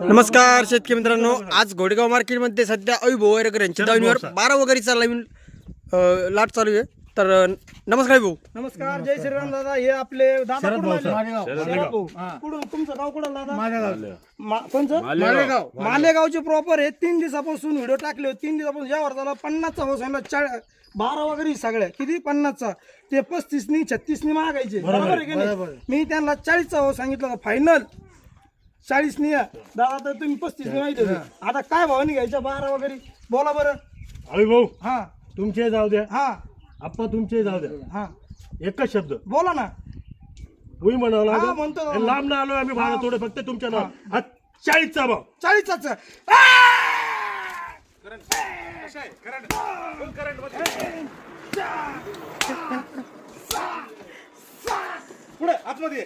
नमस्कार शेतकरी मित्रांनो, आज घोडेगाव मार्केटमध्ये सध्या अविभाऊ वैरकर यांच्या दावणीवर 12 वगैरेचा नवीन लाट चालू आहे. तर नमस्कार भाऊ. नमस्कार, जय श्रीराम दादा. हे आपले दादा कुठून तुमचं गाव कुठं दादा? कोणचं? मालेगावचे प्रॉपर आहे. 3 दिवसापासून व्हिडिओ टाकले होते. 3 दिवसापासून यावर झाला 50चा हो सांगितला. 12 वगैरे सगळ्या किती 50चा ते 35नी 36नी मागायचे, बरोबर आहे की नाही? मी त्यांना 40चा हो सांगितलं फायनल. 40नी दादा, तर तुम्ही 35नी माहिती. आता काय भावानी घ्यायच्या 12 वगैरे बोला बरं. अरे भाऊ, हा तुमचे जाऊ द्या, हा आप्पा तुमचे जाऊ द्या. हा एकच शब्द बोला ना. होई म्हणावं हा, लागेल. म्हणतो. हे लांब ना आलोय आम्ही भाडं थोडं, फक्त तुमच्या नाव. हा 40चा भाव. 40च पुढे आतमध्ये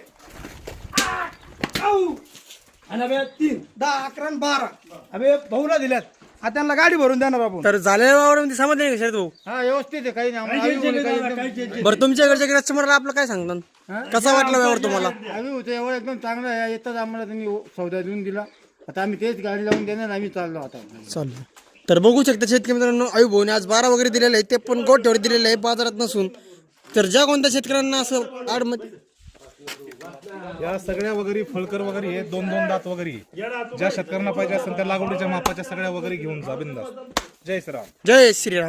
3 10 11 12 अबे भाऊला दिल्यात. आता त्यांना गाडी भरून देणार आपण. तर झालेल्या वावरामध्ये समाधान आहे का शाळेत भाऊ? हा व्यवस्थित आहे, काही नाही. बरं, तुमच्याकडच्या कस्टमरला आपलं काय सांगतात? कसा वाटला व्यवहार तुम्हाला? आम्ही होतो एवढं एकदम चांगलं आहे. येतात आम्हाला त्यांनी सौदा देऊन दिला. आता आम्ही तेच गाडी लावून देणार. आम्ही चाललो आता. चालू. तर बघू शकता शेतकरी मित्रांनो, अविभाऊने आज 12 वगैरे दिलेले आहे, ते पण गोठ्यावर दिलेले आहे, बाजारात नसून. तर ज्या कोणत्या शेतकऱ्यांना असं आडमध्ये या सगळ्या वगैरे फळकर वगैरे हे 2-2 दात वगैरे ज्या शेतकऱ्यांना पाहिजे असेल त्या लागवडीच्या मापाच्या सगळ्या वगैरे घेऊन जा बिंदास. जय श्रीराम. जय श्रीराम.